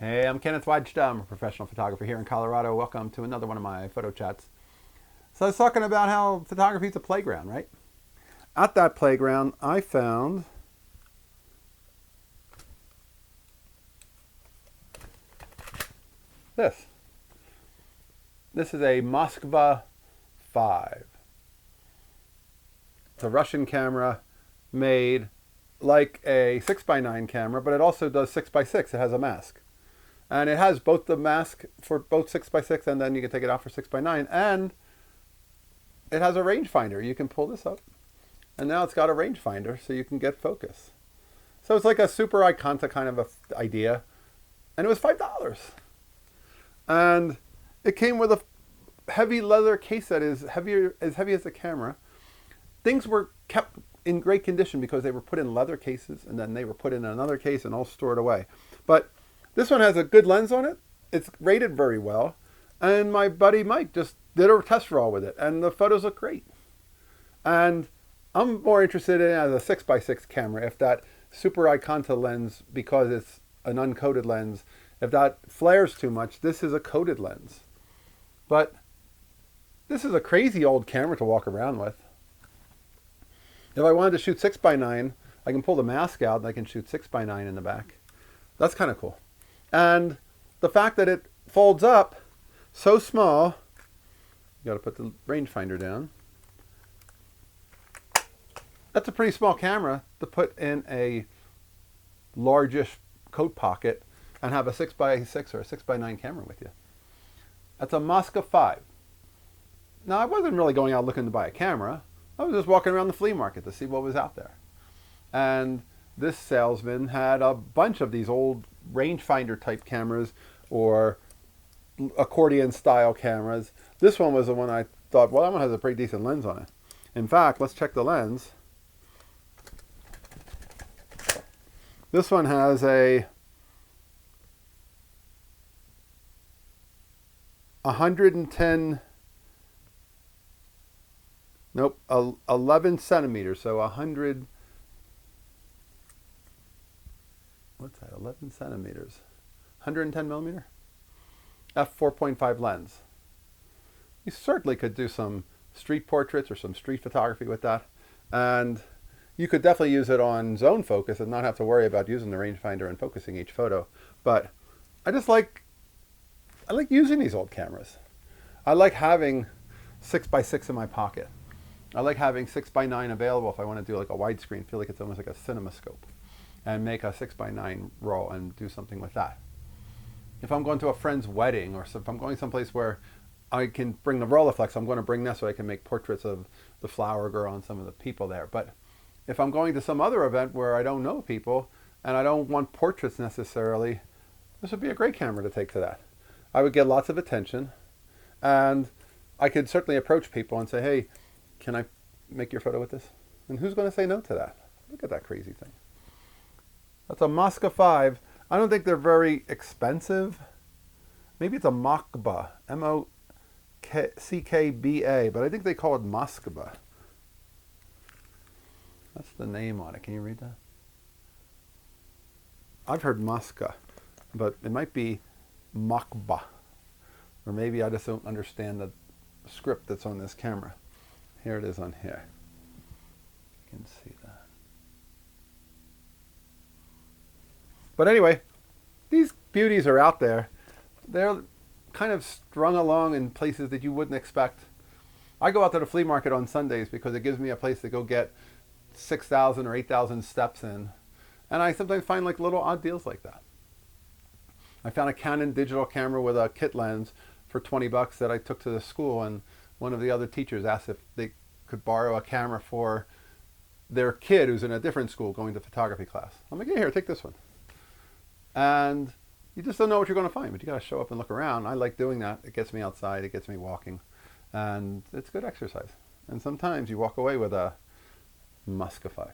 Hey, I'm Kenneth WAJDA. I'm a professional photographer here in Colorado. Welcome to another one of my photo chats. So I was talking about how photography is a playground, right? At that playground, I found this. This is a Moskva-5. It's a Russian camera made like a 6x9 camera, but it also does 6x6. It has a mask. And it has both the mask for both 6x6, and then you can take it out for 6x9. And it has a rangefinder. You can pull this up. And now it's got a rangefinder, so you can get focus. So it's like a super Iconta kind of a idea. And it was $5. And it came with a heavy leather case that is as heavy as the camera. Things were kept in great condition because they were put in leather cases, and then they were put in another case and all stored away. But this one has a good lens on it. It's rated very well. And my buddy Mike just did a test raw with it, and the photos look great. And I'm more interested in it as a 6x6 camera. If that super Iconta lens, because it's an uncoated lens, if that flares too much, this is a coated lens. But this is a crazy old camera to walk around with. If I wanted to shoot 6x9, I can pull the mask out and I can shoot 6x9 in the back. That's kind of cool. And the fact that it folds up so small, you got to put the rangefinder down. That's a pretty small camera to put in a largish coat pocket and have a 6x6 or a 6x9 camera with you. That's a Moskva-5. Now, I wasn't really going out looking to buy a camera. I was just walking around the flea market to see what was out there. And this salesman had a bunch of these old rangefinder type cameras or accordion style cameras. This one was the one I thought, well, that one has a pretty decent lens on it. In fact, let's check the lens. This one has a 110, nope, 11 centimeters, so 100, what's that, 11 centimeters, 110 millimeter, f4.5 lens. You certainly could do some street portraits or some street photography with that, and you could definitely use it on zone focus and not have to worry about using the rangefinder and focusing each photo. But I like using these old cameras. I like having 6x6 in my pocket. I like having 6x9 available if I want to do like a widescreen, feel like it's almost like a cinemascope, and make a 6x9 roll and do something with that. If I'm going to a friend's wedding, or if I'm going someplace where I can bring the Rolleiflex, I'm going to bring this so I can make portraits of the flower girl and some of the people there. But if I'm going to some other event where I don't know people and I don't want portraits necessarily, this would be a great camera to take to that. I would get lots of attention, and I could certainly approach people and say, hey, can I make your photo with this? And who's going to say no to that? Look at that crazy thing. That's a Moskva-5. I don't think they're very expensive. Maybe it's a Moskva, M-O-C-K-B-A, but I think they call it Moskva. That's the name on it. Can you read that? I've heard Moskva, but it might be Moskva. Or maybe I just don't understand the script that's on this camera. Here it is on here. You can see that. But anyway, these beauties are out there. They're kind of strung along in places that you wouldn't expect. I go out to the flea market on Sundays because it gives me a place to go get 6,000 or 8,000 steps in. And I sometimes find like little odd deals like that. I found a Canon digital camera with a kit lens for 20 bucks that I took to the school, and one of the other teachers asked if they could borrow a camera for their kid who's in a different school going to photography class. I'm like, yeah, here, take this one. And you just don't know what you're going to find, but you got to show up and look around. I like doing that. It gets me outside. It gets me walking. And it's good exercise. And sometimes you walk away with a Moskva-5.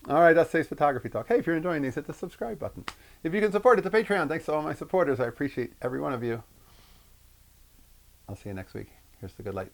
All right, that's today's photography talk. Hey, if you're enjoying these, hit the subscribe button. If you can support it, the Patreon. Thanks to all my supporters. I appreciate every one of you. I'll see you next week. Here's the good light.